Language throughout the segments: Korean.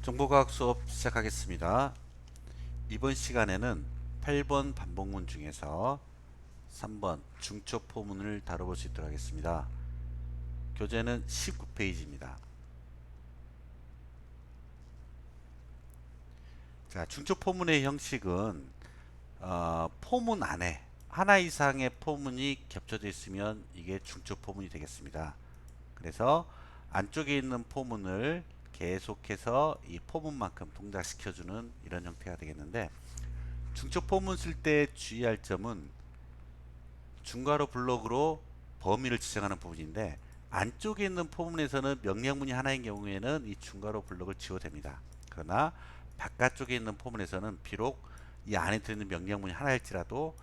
정보과학 수업 시작하겠습니다. 이번 시간에는 8번 반복문 중에서 3번 중첩 포문을 다뤄볼 수 있도록 하겠습니다. 교재는 19페이지입니다. 자, 중첩 포문의 형식은 포문 안에 하나 이상의 포문이 겹쳐져 있으면 이게 중첩 포문이 되겠습니다. 그래서 안쪽에 있는 포문을 계속해서 이 포문만큼 동작시켜주는 이런 형태가 되겠는데, 중첩 포문 쓸 때 주의할 점은 중괄호 블록으로 범위를 지정하는 부분인데, 안쪽에 있는 포문에서는 명령문이 하나인 경우에는 이 중괄호 블록을 지워도 됩니다. 그러나 바깥쪽에 있는 포문에서는 비록 이 안에 들어있는 명령문이 하나일지라도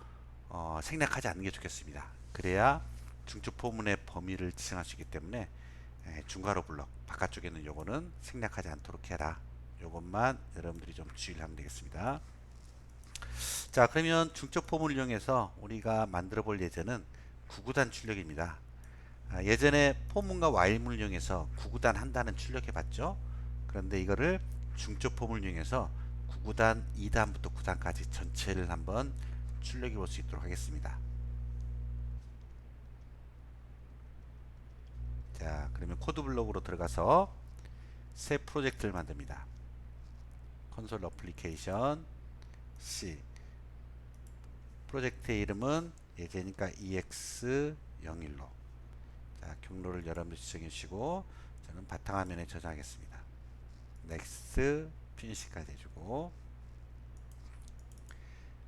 생략하지 않는 게 좋겠습니다. 그래야 중첩 포문의 범위를 지정할 수 있기 때문에 중괄호 블록 바깥쪽에 있는 요거는 생략하지 않도록 해라. 요것만 여러분들이 좀 주의를 하면 되겠습니다. 자, 그러면 중첩 포문을 이용해서 우리가 만들어 볼 예제는 구구단 출력입니다. 예전에 포문과 와일문을 이용해서 구구단 한 단은 출력해 봤죠. 그런데 이거를 중첩 포문을 이용해서 구구단 2단부터 9단까지 전체를 한번 출력해 볼 수 있도록 하겠습니다. 자, 그러면 코드 블록으로 들어가서 새 프로젝트를 만듭니다. 콘솔 어플리케이션 C. 프로젝트의 이름은 예제니까 EX01로. 자, 경로를 여러분들 지정해 주시고 저는 바탕화면에 저장하겠습니다. 넥스트 피니시까지 해주고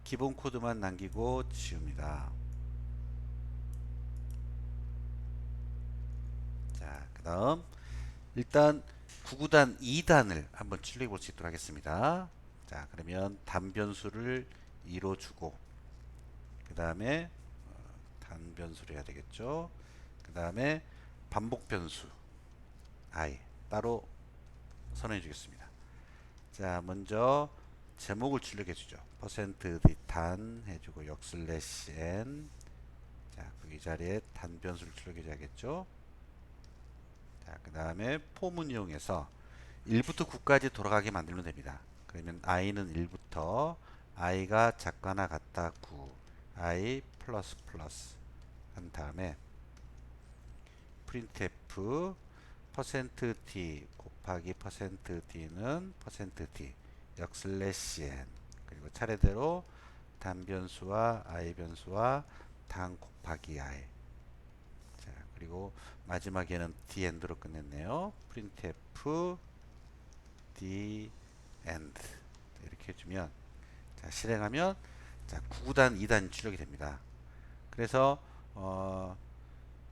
기본 코드만 남기고 지웁니다. 자, 그 다음 일단 구구단 2단을 한번 출력해 볼 수 있도록 하겠습니다. 자, 그러면 단변수를 2로 주고, 그 다음에 단변수를 해야 되겠죠. 그 다음에 반복 변수 i 따로 선언해 주겠습니다. 자, 먼저 제목을 출력해 주죠. %단 해주고 역슬래시 n. 자, 그 이 자리에 단변수를 출력해 줘야겠죠. 자, 그 다음에 포문 이용해서 1부터 9까지 돌아가게 만들면 됩니다. 그러면 i는 1부터 i가 작거나 같다 9, i 플러스 플러스 한 다음에 printf %t 곱하기 %d는 %d 역슬래시 n, 그리고 차례대로 단변수와 i 변수와 단 곱하기 i. 자, 그리고 마지막에는 the end로 끝냈네요. printf the end 이렇게 해주면, 자, 실행하면 자 9단 2단 출력이 됩니다. 그래서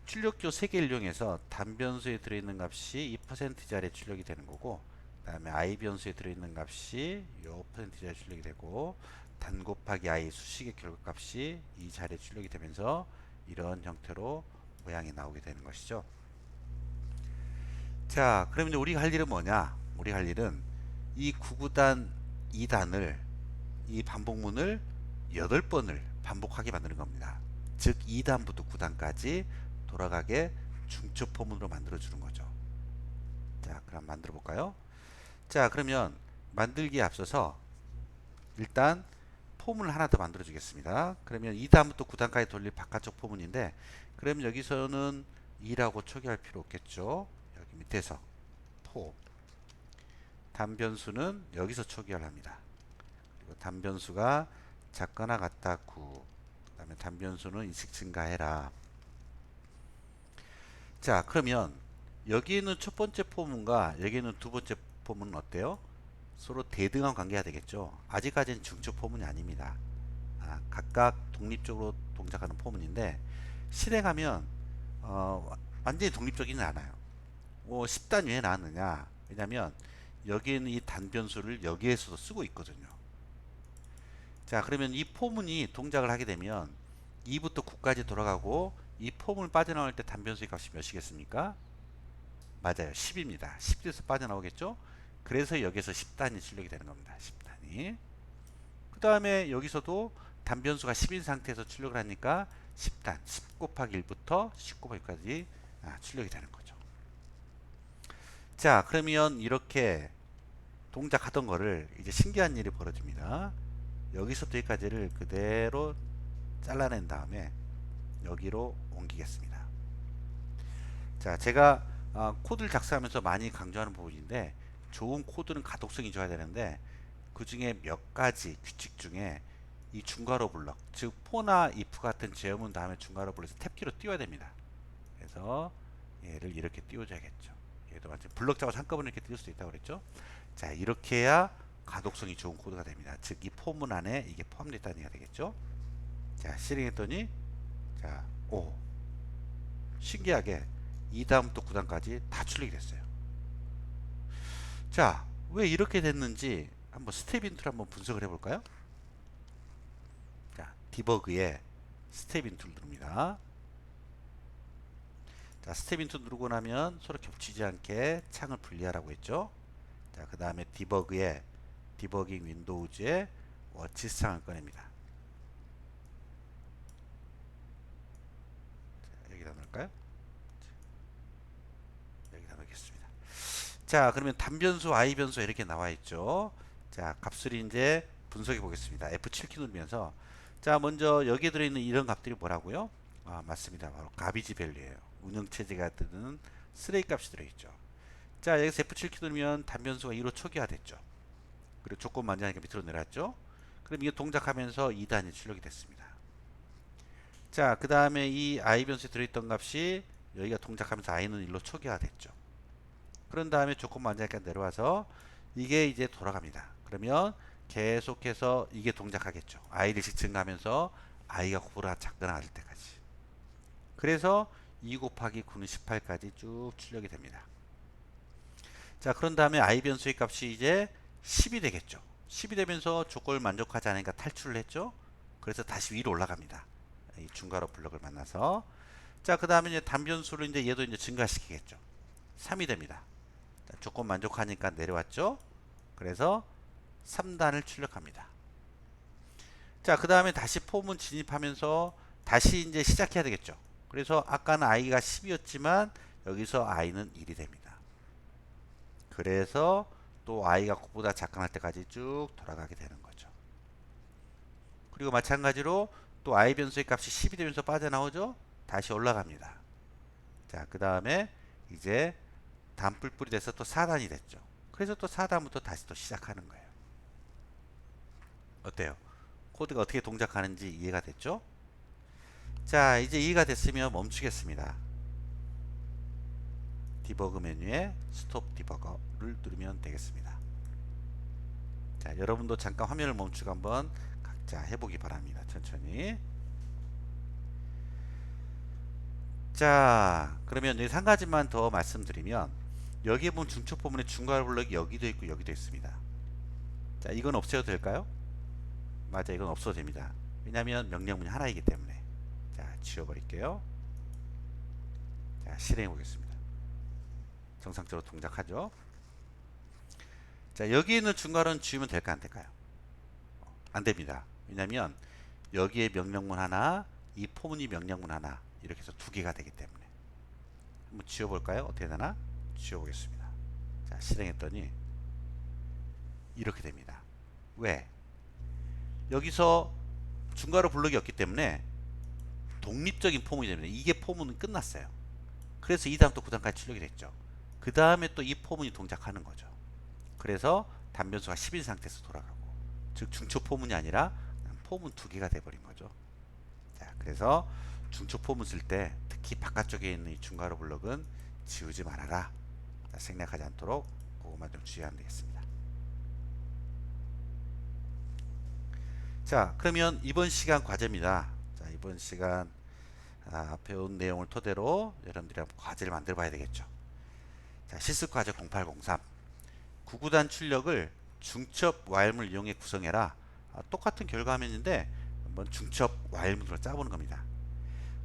출력조 3개를 이용해서 단변수에 들어있는 값이 이 퍼센트 자리에 출력이 되는 거고, 그 다음에 i 변수에 들어있는 값이 요 퍼센트 자리에 출력이 되고, 단 곱하기 i 수식의 결과값이 이 자리에 출력이 되면서 이런 형태로 모양이 나오게 되는 것이죠. 자, 그럼 이제 우리가 할 일은 뭐냐? 우리 할 일은 이 9구단 2단을, 이 반복문을 8번을 반복하게 만드는 겁니다. 즉 2단부터 9단까지 돌아가게 중첩 포문으로 만들어 주는 거죠. 자, 그럼 만들어 볼까요? 자, 그러면 만들기에 앞서서 일단 포문을 하나 더 만들어 주겠습니다. 그러면 2단부터 9단까지 돌릴 바깥쪽 포문인데, 그럼 여기서는 2라고 초기할 필요 없겠죠. 여기 밑에서 포 단변수는 여기서 초기화를 합니다. 그리고 단변수가 작거나 같다 9, 그 다음에 단변수는 인식 증가해라. 자, 그러면 여기는 첫 번째 포문과 여기는 두 번째 포문은 어때요? 서로 대등한 관계가 되겠죠. 아직까지는 중첩 포문이 아닙니다. 각각 독립적으로 동작하는 포문인데, 실행하면 완전히 독립적이진 않아요. 10단 왜 나왔느냐? 왜냐면 여기에는 이 단변수를 여기에서도 쓰고 있거든요. 자, 그러면 이 포문이 동작을 하게 되면 2부터 9까지 돌아가고, 이 포문을 빠져나올 때 단변수의 값이 몇이겠습니까? 맞아요. 10입니다. 10에서 빠져나오겠죠? 그래서 여기서 10단이 출력이 되는 겁니다. 10단이. 그 다음에 여기서도 단변수가 10인 상태에서 출력을 하니까 10단, 10 곱하기 1부터 10 곱하기 6까지 출력이 되는 거죠. 자, 그러면 이렇게 동작하던 거를 이제 신기한 일이 벌어집니다. 여기서부터 여기까지를 그대로 잘라낸 다음에 여기로 옮기겠습니다. 자, 제가 코드를 작성하면서 많이 강조하는 부분인데, 좋은 코드는 가독성이 좋아야 되는데 그 중에 몇 가지 규칙 중에 이 중괄호 블럭, 즉 포나 if 같은 제어문 다음에 중괄호 블럭에서 탭키로 띄워야 됩니다. 그래서 얘를 이렇게 띄워줘야겠죠. 얘도 마찬가지 블럭 잡아서 한꺼번에 이렇게 띄울 수도 있다고 그랬죠. 자, 이렇게 해야 가독성이 좋은 코드가 됩니다. 즉 이 포문 안에 이게 포함되어 있다는 얘기가 되겠죠. 자, 실행했더니 자, 오, 신기하게 2단부터 9단까지 다 출력이 됐어요. 자, 왜 이렇게 됐는지 한번 스텝 인툴 한번 분석을 해볼까요? 자, 디버그에 스텝 인툴 누릅니다. 자, 스텝 인툴 누르고 나면 서로 겹치지 않게 창을 분리하라고 했죠. 자, 그 다음에 디버그에 디버깅 윈도우즈에 워치스 창을 꺼냅니다. 자, 여기다 넣을까요? 여기다 넣겠습니다. 자, 그러면 단변수, i변수 이렇게 나와 있죠. 자, 값을 이제 분석해 보겠습니다. F7키 누르면서 자, 먼저 여기에 들어있는 이런 값들이 뭐라고요? 맞습니다. 바로 가비지 밸류예요. 운영체제가 뜨는 쓰레기 값이 들어있죠. 자, 여기서 F7키 누르면 단변수가 2로 초기화됐죠. 그리고 조건 만지하니까 밑으로 내려왔죠. 그럼 이게 동작하면서 2단이 출력이 됐습니다. 자, 그 다음에 이 i 변수에 들어있던 값이 여기가 동작하면서 i는 1로 초기화됐죠. 그런 다음에 조건 만지하니까 내려와서 이게 이제 돌아갑니다. 그러면 계속해서 이게 동작하겠죠. i를 증가하면서 i가 9보다 작거나 같을 때까지. 그래서 2 곱하기 9는 18까지 쭉 출력이 됩니다. 자, 그런 다음에 i 변수의 값이 이제 10이 되겠죠. 10이 되면서 조건을 만족하지 않으니까 탈출을 했죠. 그래서 다시 위로 올라갑니다. 이 중괄호 블럭을 만나서. 자, 그 다음에 이제 단변수를 이제 얘도 이제 증가시키겠죠. 3이 됩니다. 자, 조건 만족하니까 내려왔죠. 그래서 3단을 출력합니다. 자, 그 다음에 다시 폼은 진입하면서 다시 이제 시작해야 되겠죠. 그래서 아까는 i가 10이었지만 여기서 i는 1이 됩니다. 그래서 또 i가 9보다 작거나 할 때까지 쭉 돌아가게 되는 거죠. 그리고 마찬가지로 또 i 변수의 값이 10이 되면서 빠져나오죠. 다시 올라갑니다. 자, 그 다음에 이제 단뿔뿔이 돼서 또 4단이 됐죠. 그래서 또 4단부터 다시 또 시작하는 거예요. 어때요? 코드가 어떻게 동작하는지 이해가 됐죠? 자, 이제 이해가 됐으면 멈추겠습니다. 디버그 메뉴에 스톱 디버거를 누르면 되겠습니다. 자, 여러분도 잠깐 화면을 멈추고 한번 각자 해보기 바랍니다. 천천히. 자, 그러면 여기서 한 가지만 더 말씀드리면, 여기에 보면 중첩 부분에 중괄호 블럭이 여기도 있고 여기도 있습니다. 자, 이건 없애도 될까요? 맞아, 이건 없어도 됩니다. 왜냐하면 명령문이 하나이기 때문에. 자, 지워버릴게요. 자, 실행해 보겠습니다. 정상적으로 동작하죠. 자, 여기 있는 중괄호는 지우면 될까 안 될까요? 안 됩니다. 왜냐하면 여기에 명령문 하나, 이 포문이 명령문 하나, 이렇게 해서 두 개가 되기 때문에. 한번 지워볼까요? 어떻게 되나? 지워보겠습니다. 자, 실행했더니 이렇게 됩니다. 왜? 여기서 중괄호 블록이 없기 때문에 독립적인 포문이 됩니다. 이게 포문은 끝났어요. 그래서 2단부터 9단까지 출력이 됐죠. 그 다음에 또 이 포문이 동작하는 거죠. 그래서 단변수가 10인 상태에서 돌아가고, 즉 중첩 포문이 아니라 포문 두 개가 돼버린 거죠. 자, 그래서 중첩 포문 쓸 때 특히 바깥쪽에 있는 이 중괄호 블록은 지우지 말아라. 자, 생략하지 않도록 그것만 좀 주의하면 되겠습니다. 자, 그러면 이번 시간 과제입니다. 자, 이번 시간 배운 내용을 토대로 여러분들이 한번 과제를 만들어 봐야 되겠죠. 자, 실습 과제 0803 구구단 출력을 중첩 와일문을 이용해 구성해라. 똑같은 결과화면인데 한번 중첩 와일문으로 짜보는 겁니다.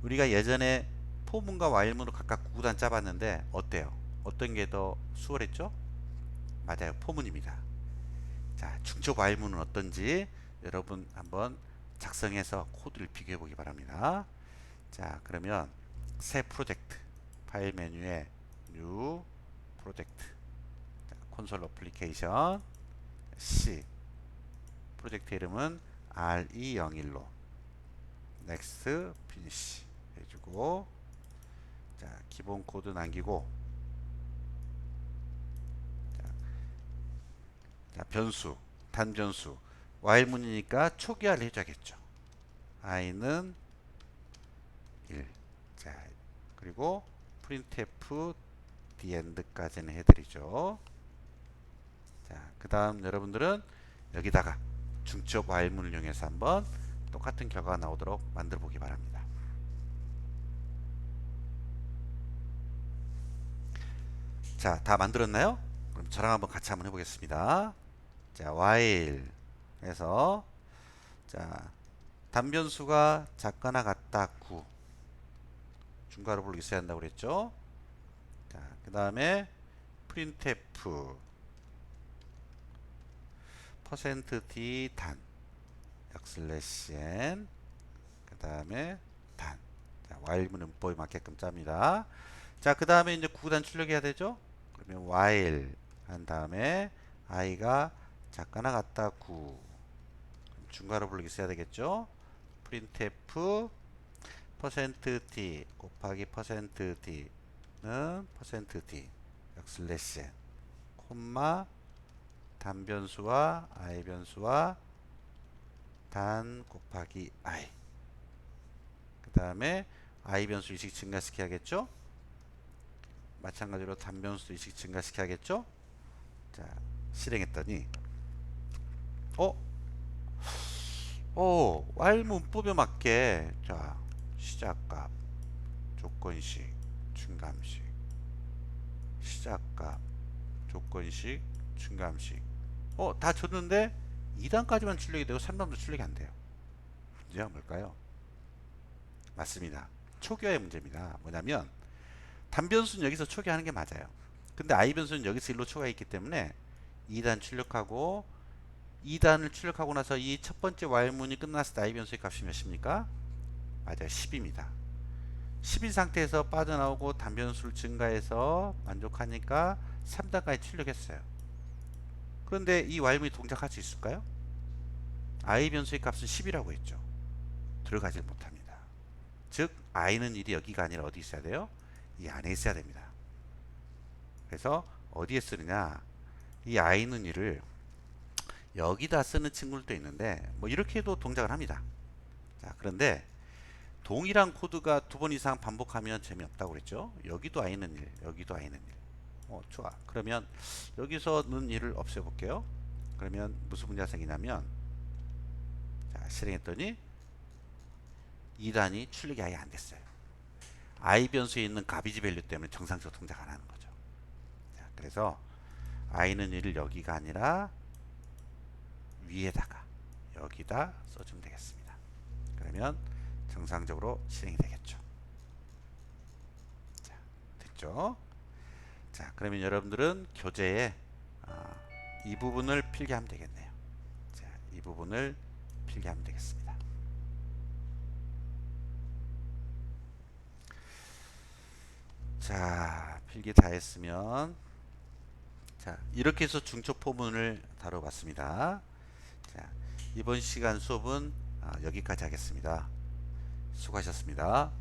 우리가 예전에 포문과 와일문으로 각각 구구단 짜봤는데 어때요? 어떤 게 더 수월했죠? 맞아요, 포문입니다. 자, 중첩 와일문은 어떤지 여러분 한번 작성해서 코드를 비교해 보기 바랍니다. 자, 그러면 새 프로젝트 파일 메뉴에 뉴 프로젝트, 콘솔 어플리케이션, C. 프로젝트 이름은 RE01로 넥스트 피니시 해주고, 자 기본 코드 남기고, 자 변수 단변수 while문이니까 초기화를 해줘야겠죠. i는 1. 자 그리고 printf the end까지는 해드리죠. 자 그 다음 여러분들은 여기다가 중첩 while문을 이용해서 한번 똑같은 결과가 나오도록 만들어 보기 바랍니다. 자, 다 만들었나요? 그럼 저랑 한번 같이 한번 해보겠습니다. 자, while 해서, 자 단변수가 작거나 같다 9, 중괄호 블록 있어야 한다고 그랬죠. 자, 그 다음에 printf %d 단 \n, 그 다음에 단. 자, while 문법에 맞게끔 짭니다. 자, 그 다음에 이제 구단 출력해야 되죠. 그러면 while 한 다음에 i가 작거나 같다 9, 중괄호 블록 있어야 되겠죠. printf %d 곱하기 %d는 %d \n, 콤마 단변수와 i 변수와 단 곱하기 i, 그 다음에 i 변수 이식 증가시켜야겠죠. 마찬가지로 단변수 이식 증가시켜야겠죠. 자 실행했더니 while 문법에 맞게, 자 시작값 조건식 중감식, 시작값 조건식 중감식, 다 줬는데 2단까지만 출력이 되고 3단도 출력이 안 돼요. 문제가 뭘까요? 맞습니다. 초기화의 문제입니다. 뭐냐면 단변수는 여기서 초기화하는 게 맞아요. 근데 i 변수는 여기서 1로 초기화했기 때문에 2단 출력하고, 2단을 출력하고 나서 이 첫 번째 while문이 끝났을 때 i 변수의 값이 몇입니까? 맞아요. 10입니다. 10인 상태에서 빠져나오고 단변수를 증가해서 만족하니까 3단까지 출력했어요. 그런데 이 while문이 동작할 수 있을까요? i 변수의 값은 10이라고 했죠. 들어가질 못합니다. 즉 i는 1이 여기가 아니라 어디 있어야 돼요? 이 안에 있어야 됩니다. 그래서 어디에 쓰느냐, 이 i는 1을 여기다 쓰는 친구들도 있는데 뭐 이렇게도 동작을 합니다. 자 그런데 동일한 코드가 두 번 이상 반복하면 재미없다고 그랬죠. 여기도 i는 1, 여기도 i는 1. 좋아. 그러면 여기서는 1을 없애볼게요. 그러면 무슨 문제가 생기냐면, 자 실행했더니 2단이 출력이 아예 안 됐어요. i 변수에 있는 가비지 밸류 때문에 정상적으로 동작 안 하는 거죠. 자, 그래서 i는 1을 여기가 아니라 위에다가 여기다 써주면 되겠습니다. 그러면 정상적으로 실행이 되겠죠. 자, 됐죠? 자, 그러면 여러분들은 교재에 이 부분을 필기하면 되겠네요. 자, 이 부분을 필기하면 되겠습니다. 자, 필기 다 했으면, 자, 이렇게 해서 중첩 포문을 다뤄봤습니다. 자, 이번 시간 수업은 여기까지 하겠습니다. 수고하셨습니다.